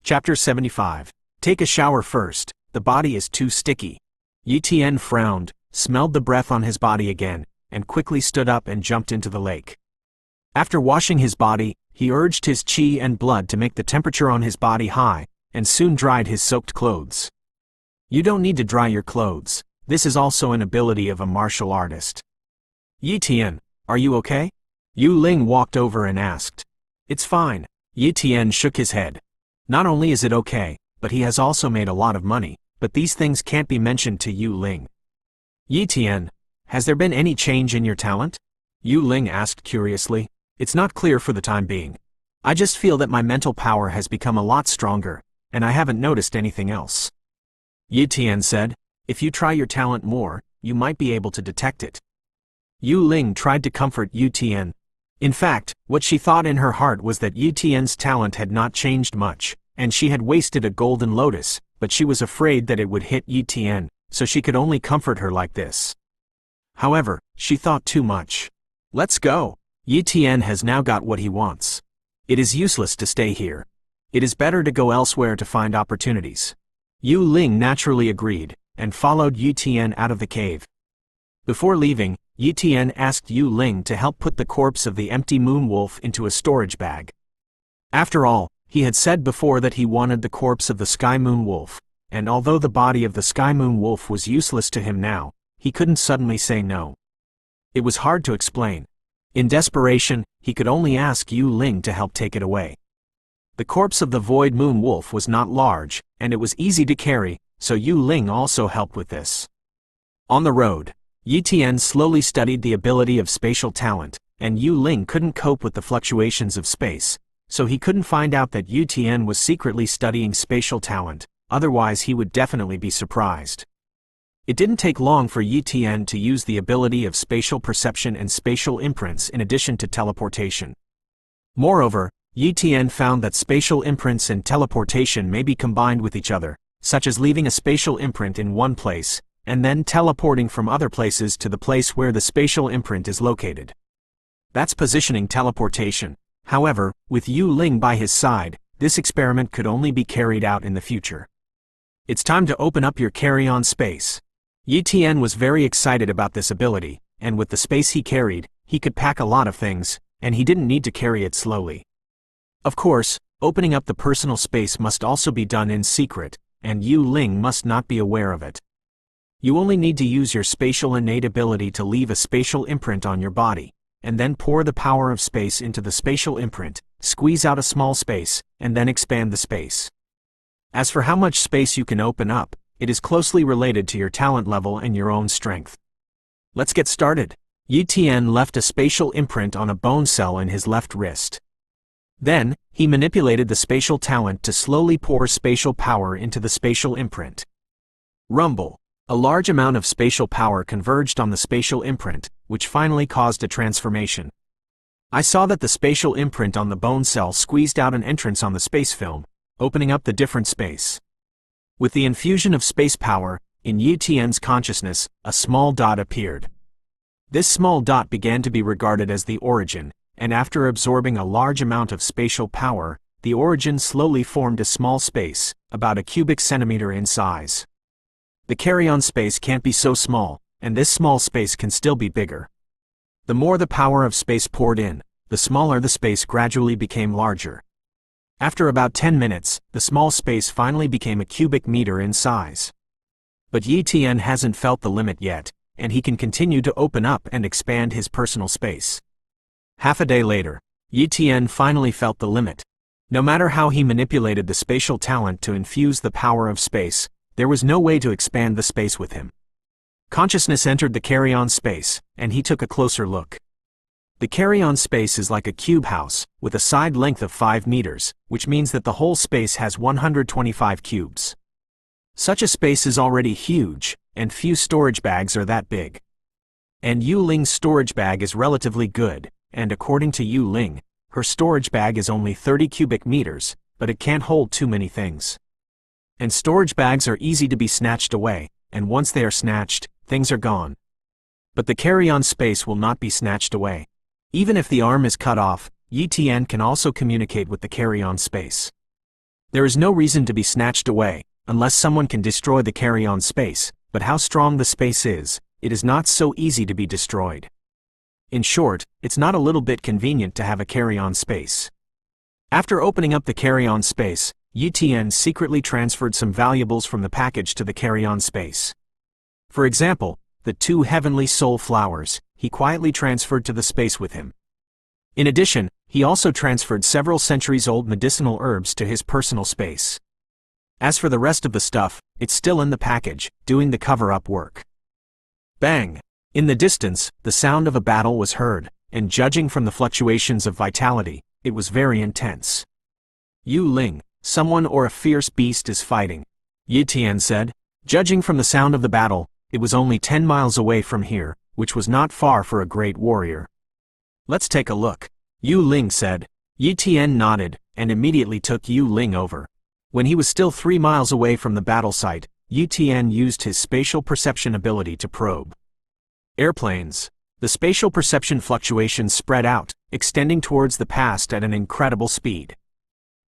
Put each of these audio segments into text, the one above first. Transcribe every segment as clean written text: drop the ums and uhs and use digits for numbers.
Chapter 75. Take a shower first, the body is too sticky. Yi Tian frowned, smelled the breath on his body again, and quickly stood up and jumped into the lake. After washing his body, he urged his qi and blood to make the temperature on his body high, and soon dried his soaked clothes. You don't need to dry your clothes, this is also an ability of a martial artist. Yi Tian, are you okay? Yu Ling walked over and asked. It's fine. Yi Tian shook his head. Not only is it okay, but he has also made a lot of money, but these things can't be mentioned to Yu Ling. Yi Tian, has there been any change in your talent? Yu Ling asked curiously. It's not clear for the time being. I just feel that my mental power has become a lot stronger, and I haven't noticed anything else. Yi Tian said, if you try your talent more, you might be able to detect it. Yu Ling tried to comfort Yi Tian. In fact, what she thought in her heart was that Yi Tian's talent had not changed much, and she had wasted a golden lotus, but she was afraid that it would hit Yi Tian, so she could only comfort her like this. However, she thought too much. Let's go. Yi Tian has now got what he wants. It is useless to stay here. It is better to go elsewhere to find opportunities. Yu Ling naturally agreed, and followed Yi Tian out of the cave. Before leaving, Yi Tian asked Yu Ling to help put the corpse of the empty moon wolf into a storage bag. After all, he had said before that he wanted the corpse of the sky moon wolf, and although the body of the sky moon wolf was useless to him now, he couldn't suddenly say no. It was hard to explain. In desperation, he could only ask Yu Ling to help take it away. The corpse of the void moon wolf was not large, and it was easy to carry, so Yu Ling also helped with this. On the road, Yi Tian slowly studied the ability of spatial talent, and Yu Ling couldn't cope with the fluctuations of space, so he couldn't find out that Yi Tian was secretly studying spatial talent, otherwise he would definitely be surprised. It didn't take long for Yi Tian to use the ability of spatial perception and spatial imprints in addition to teleportation. Moreover, Yi Tian found that spatial imprints and teleportation may be combined with each other, such as leaving a spatial imprint in one place, and then teleporting from other places to the place where the spatial imprint is located. That's positioning teleportation. However, with Yu Ling by his side, this experiment could only be carried out in the future. It's time to open up your carry-on space. Yi Tian was very excited about this ability, and with the space he carried, he could pack a lot of things, and he didn't need to carry it slowly. Of course, opening up the personal space must also be done in secret, and Yu Ling must not be aware of it. You only need to use your spatial innate ability to leave a spatial imprint on your body, and then pour the power of space into the spatial imprint, squeeze out a small space, and then expand the space. As for how much space you can open up, it is closely related to your talent level and your own strength. Let's get started. Yi Tian left a spatial imprint on a bone cell in his left wrist. Then, he manipulated the spatial talent to slowly pour spatial power into the spatial imprint. Rumble. A large amount of spatial power converged on the spatial imprint, which finally caused a transformation. I saw that the spatial imprint on the bone cell squeezed out an entrance on the space film, opening up the different space. With the infusion of space power, in Yi Tian's consciousness, a small dot appeared. This small dot began to be regarded as the origin, and after absorbing a large amount of spatial power, the origin slowly formed a small space, about a cubic centimeter in size. The carry-on space can't be so small, and this small space can still be bigger. The more the power of space poured in, the smaller the space gradually became larger. After about 10 minutes, the small space finally became a cubic meter in size. But Yi Tian hasn't felt the limit yet, and he can continue to open up and expand his personal space. Half a day later, Yi Tian finally felt the limit. No matter how he manipulated the spatial talent to infuse the power of space, there was no way to expand the space with him. Consciousness entered the carry-on space, and he took a closer look. The carry-on space is like a cube house, with a side length of 5 meters, which means that the whole space has 125 cubes. Such a space is already huge, and few storage bags are that big. And Yu Ling's storage bag is relatively good, and according to Yu Ling, her storage bag is only 30 cubic meters, but it can't hold too many things. And storage bags are easy to be snatched away, and once they are snatched, things are gone. But the carry-on space will not be snatched away. Even if the arm is cut off, Yi Tian can also communicate with the carry-on space. There is no reason to be snatched away, unless someone can destroy the carry-on space, but how strong the space is, it is not so easy to be destroyed. In short, it's not a little bit convenient to have a carry-on space. After opening up the carry-on space, Yi secretly transferred some valuables from the package to the carry-on space. For example, the 2 heavenly soul flowers, he quietly transferred to the space with him. In addition, he also transferred several centuries-old medicinal herbs to his personal space. As for the rest of the stuff, it's still in the package, doing the cover-up work. Bang! In the distance, the sound of a battle was heard, and judging from the fluctuations of vitality, it was very intense. Yu Ling, someone or a fierce beast is fighting, Yi Tian said. Judging from the sound of the battle, it was only 10 miles away from here, which was not far for a great warrior. Let's take a look, Yu Ling said. Yi Tian nodded, and immediately took Yu Ling over. When he was still 3 miles away from the battle site, Yi Tian used his spatial perception ability to probe. Airplanes. The spatial perception fluctuations spread out, extending towards the past at an incredible speed.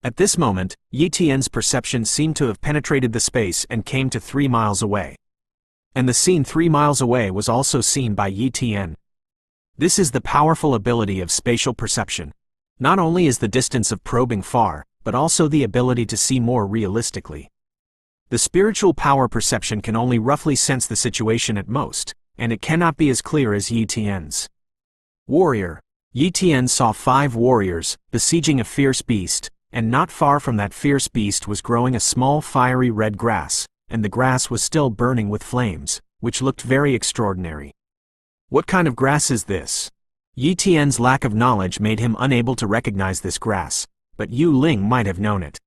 At this moment, Yi Tian's perception seemed to have penetrated the space and came to 3 miles away. And the scene 3 miles away was also seen by Yi Tian. This is the powerful ability of spatial perception. Not only is the distance of probing far, but also the ability to see more realistically. The spiritual power perception can only roughly sense the situation at most, and it cannot be as clear as Yi Tian's. Warrior. Yi Tian saw 5 warriors, besieging a fierce beast, and not far from that fierce beast was growing a small fiery red grass, and the grass was still burning with flames, which looked very extraordinary. What kind of grass is this? Yi Tian's lack of knowledge made him unable to recognize this grass, but Yu Ling might have known it.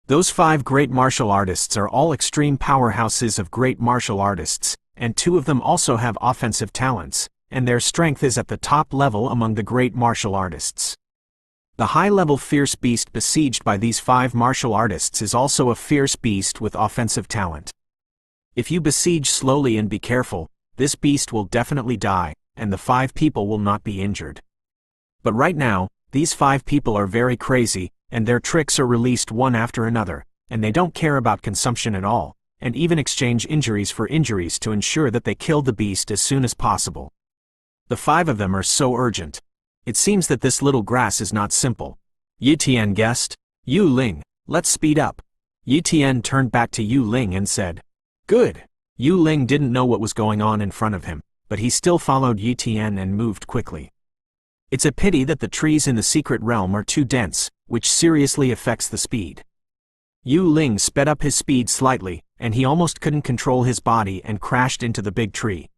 Those 5 great martial artists are all extreme powerhouses of great martial artists, and 2 of them also have offensive talents, and their strength is at the top level among the great martial artists. The high-level fierce beast besieged by these 5 martial artists is also a fierce beast with offensive talent. If you besiege slowly and be careful, this beast will definitely die, and the 5 people will not be injured. But right now, these 5 people are very crazy, and their tricks are released one after another, and they don't care about consumption at all, and even exchange injuries for injuries to ensure that they kill the beast as soon as possible. The 5 of them are so urgent. It seems that this little grass is not simple. Yi Tian guessed. Yu Ling, let's speed up. Yi Tian turned back to Yu Ling and said, Good. Yu Ling didn't know what was going on in front of him, but he still followed Yi Tian and moved quickly. It's a pity that the trees in the secret realm are too dense, which seriously affects the speed. Yu Ling sped up his speed slightly, and he almost couldn't control his body and crashed into the big tree.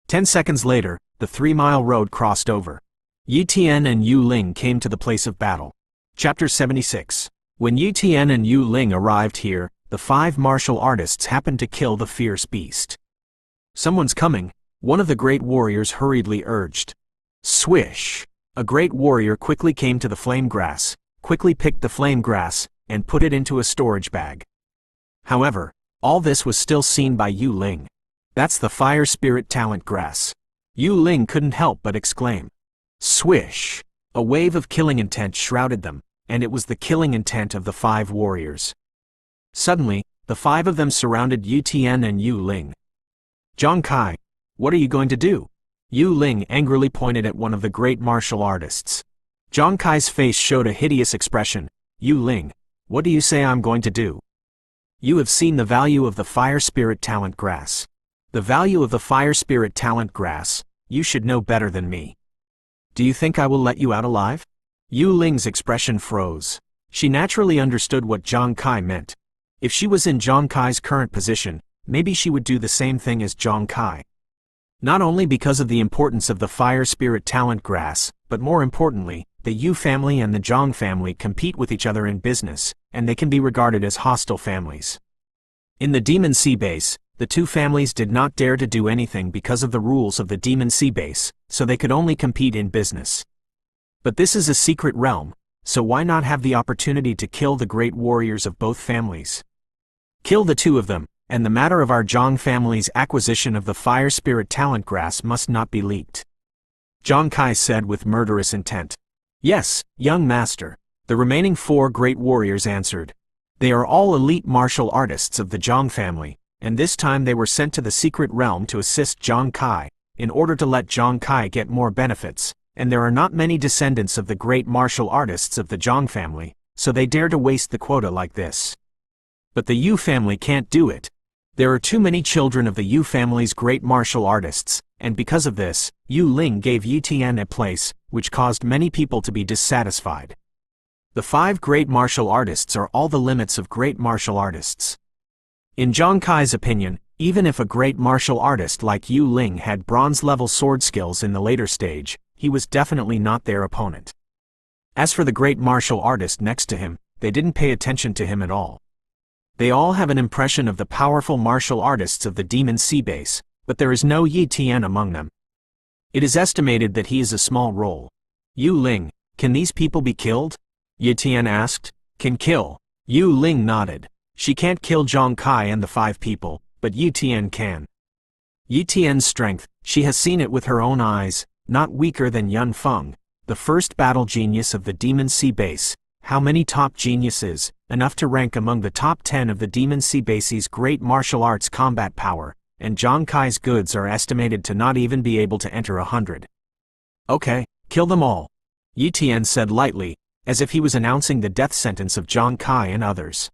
10 seconds later, the 3-mile road crossed over. Yi Tian and Yu Ling came to the place of battle. Chapter 76. When Yi Tian and Yu Ling arrived here, the 5 martial artists happened to kill the fierce beast. Someone's coming, one of the great warriors hurriedly urged. Swish! A great warrior quickly came to the flame grass, quickly picked the flame grass, and put it into a storage bag. However, all this was still seen by Yu Ling. That's the fire spirit talent grass. Yu Ling couldn't help but exclaim. Swish! A wave of killing intent shrouded them, and it was the killing intent of the 5 warriors. Suddenly, the 5 of them surrounded Yi Tian and Yu Ling. Zhang Kai, what are you going to do? Yu Ling angrily pointed at one of the great martial artists. Zhang Kai's face showed a hideous expression. Yu Ling, what do you say I'm going to do? You have seen the value of the fire spirit talent grass. The value of the fire spirit talent grass, you should know better than me. Do you think I will let you out alive? Yu Ling's expression froze. She naturally understood what Zhang Kai meant. If she was in Zhang Kai's current position, maybe she would do the same thing as Zhang Kai. Not only because of the importance of the fire spirit talent grass, but more importantly, the Yu family and the Zhang family compete with each other in business, and they can be regarded as hostile families. In the Demon Sea base, the 2 families did not dare to do anything because of the rules of the Demon Sea base, so they could only compete in business. But this is a secret realm, so why not have the opportunity to kill the great warriors of both families? Kill the 2 of them, and the matter of our Zhang family's acquisition of the fire spirit talent grass must not be leaked. Zhang Kai said with murderous intent. Yes, young master. The remaining 4 great warriors answered. They are all elite martial artists of the Zhang family, and this time they were sent to the secret realm to assist Zhang Kai, in order to let Zhang Kai get more benefits, and there are not many descendants of the great martial artists of the Zhang family, so they dare to waste the quota like this. But the Yu family can't do it. There are too many children of the Yu family's great martial artists, and because of this, Yu Ling gave Yi Tian a place, which caused many people to be dissatisfied. The 5 great martial artists are all the limits of great martial artists. In Zhang Kai's opinion, even if a great martial artist like Yu Ling had bronze-level sword skills in the later stage, he was definitely not their opponent. As for the great martial artist next to him, they didn't pay attention to him at all. They all have an impression of the powerful martial artists of the Demon Sea base, but there is no Yi Tian among them. It is estimated that he is a small role. Yu Ling, can these people be killed? Yi Tian asked. Can kill. Yu Ling nodded. She can't kill Zhang Kai and the 5 people, but Yi Tian can. Yi Tian's strength, she has seen it with her own eyes, not weaker than Yun Feng, the first battle genius of the Demon Sea base. How many top geniuses, enough to rank among the top 10 of the Demon Sea base's great martial arts combat power, and Zhang Kai's goods are estimated to not even be able to enter 100. Okay, kill them all, Yi Tian said lightly, as if he was announcing the death sentence of Zhang Kai and others.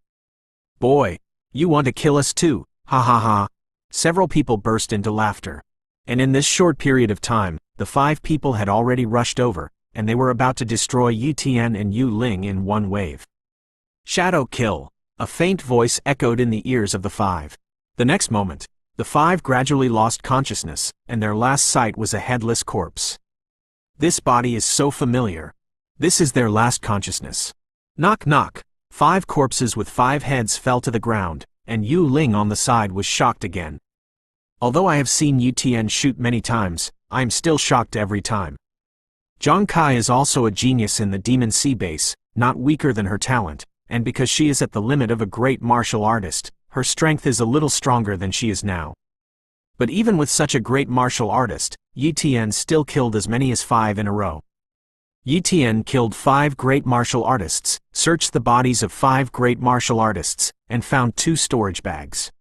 Boy, you want to kill us too, ha ha ha. Several people burst into laughter. And in this short period of time, the 5 people had already rushed over, and they were about to destroy Yi Tian and Yu Ling in one wave. Shadow kill, a faint voice echoed in the ears of the 5. The next moment, the 5 gradually lost consciousness, and their last sight was a headless corpse. This body is so familiar. This is their last consciousness. Knock knock. 5 corpses with 5 heads fell to the ground, and Yu Ling on the side was shocked again. Although I have seen Yi Tian shoot many times, I am still shocked every time. Zhang Kai is also a genius in the Demon Sea base, not weaker than her talent, and because she is at the limit of a great martial artist, her strength is a little stronger than she is now. But even with such a great martial artist, Yi Tian still killed as many as 5 in a row. Yi Tian killed 5 great martial artists, searched the bodies of 5 great martial artists, and found 2 storage bags.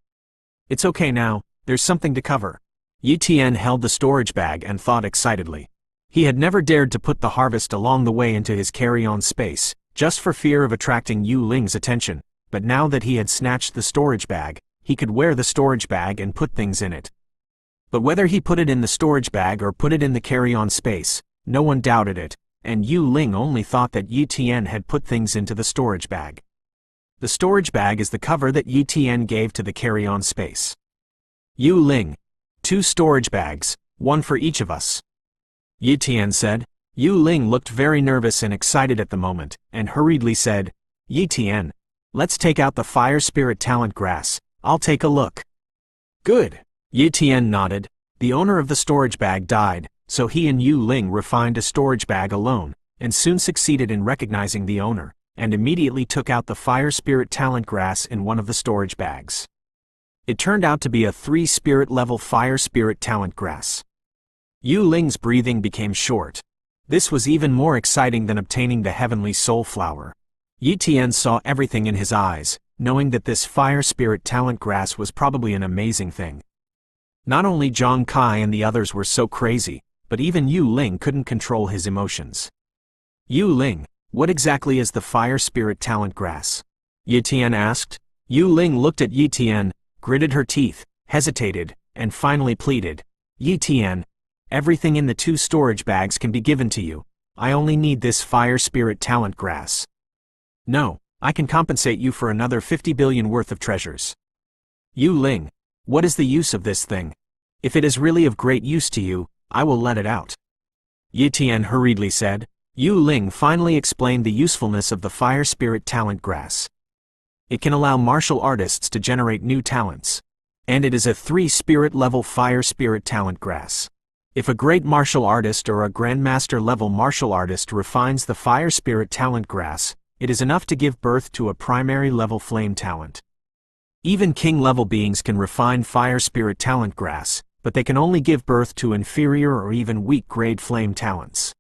It's okay now, there's something to cover. Yi Tian held the storage bag and thought excitedly. He had never dared to put the harvest along the way into his carry-on space, just for fear of attracting Yu Ling's attention, but now that he had snatched the storage bag, he could wear the storage bag and put things in it. But whether he put it in the storage bag or put it in the carry-on space, no one doubted it, and Yu Ling only thought that Yi Tian had put things into the storage bag. The storage bag is the cover that Yi Tian gave to the carry-on space. Yu Ling. 2 storage bags, 1 for each of us. Yi Tian said. Yu Ling looked very nervous and excited at the moment, and hurriedly said, Yi Tian, let's take out the fire spirit talent grass, I'll take a look. Good. Yi Tian nodded. The owner of the storage bag died, so he and Yu Ling refined a storage bag alone, and soon succeeded in recognizing the owner, and immediately took out the fire spirit talent grass in one of the storage bags. It turned out to be a 3 spirit level fire spirit talent grass. Yu Ling's breathing became short. This was even more exciting than obtaining the heavenly soul flower. Yi Tian saw everything in his eyes, knowing that this fire spirit talent grass was probably an amazing thing. Not only Zhang Kai and the others were so crazy, but even Yu Ling couldn't control his emotions. Yu Ling, what exactly is the fire spirit talent grass? Yi Tian asked. Yu Ling looked at Yi Tian, gritted her teeth, hesitated, and finally pleaded. Yi Tian, everything in the 2 storage bags can be given to you. I only need this fire spirit talent grass. No, I can compensate you for another 50 billion worth of treasures. Yu Ling, what is the use of this thing? If it is really of great use to you, I will let it out. Yi Tian hurriedly said. Yu Ling finally explained the usefulness of the fire spirit talent grass. It can allow martial artists to generate new talents. And it is a 3 spirit level fire spirit talent grass. If a great martial artist or a grandmaster level martial artist refines the fire spirit talent grass, it is enough to give birth to a primary level flame talent. Even king level beings can refine fire spirit talent grass, but they can only give birth to inferior or even weak grade flame talents.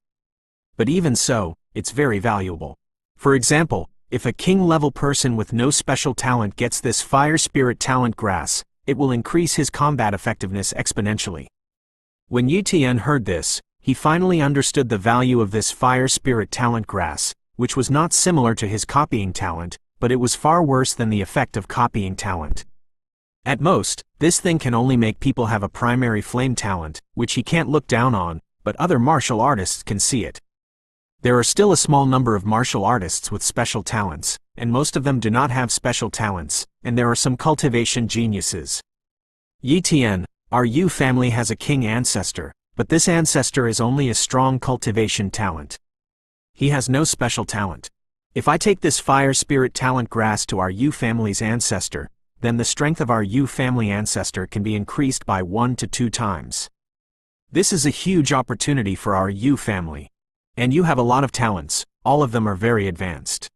But even so, it's very valuable. For example, If a king-level person with no special talent gets this fire spirit talent grass, it will increase his combat effectiveness exponentially. When Yu Tian heard this, he finally understood the value of this fire spirit talent grass, which was not similar to his copying talent, but it was far worse than the effect of copying talent. At most, this thing can only make people have a primary flame talent, which he can't look down on, but other martial artists can see it. There are still a small number of martial artists with special talents, and most of them do not have special talents, and there are some cultivation geniuses. Yi Tian, our Yu family has a king ancestor, but this ancestor is only a strong cultivation talent. He has no special talent. If I take this fire spirit talent grass to our Yu family's ancestor, then the strength of our Yu family ancestor can be increased by 1 to 2 times. This is a huge opportunity for our Yu family. And you have a lot of talents, all of them are very advanced.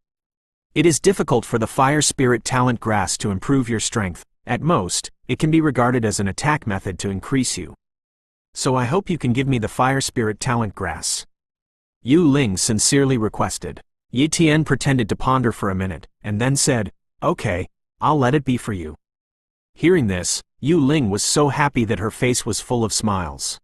It is difficult for the fire spirit talent grass to improve your strength. At most, it can be regarded as an attack method to increase you. So I hope you can give me the fire spirit talent grass. Yu Ling sincerely requested. Yi Tian pretended to ponder for a minute, and then said, "Okay, I'll let it be for you." Hearing this, Yu Ling was so happy that her face was full of smiles.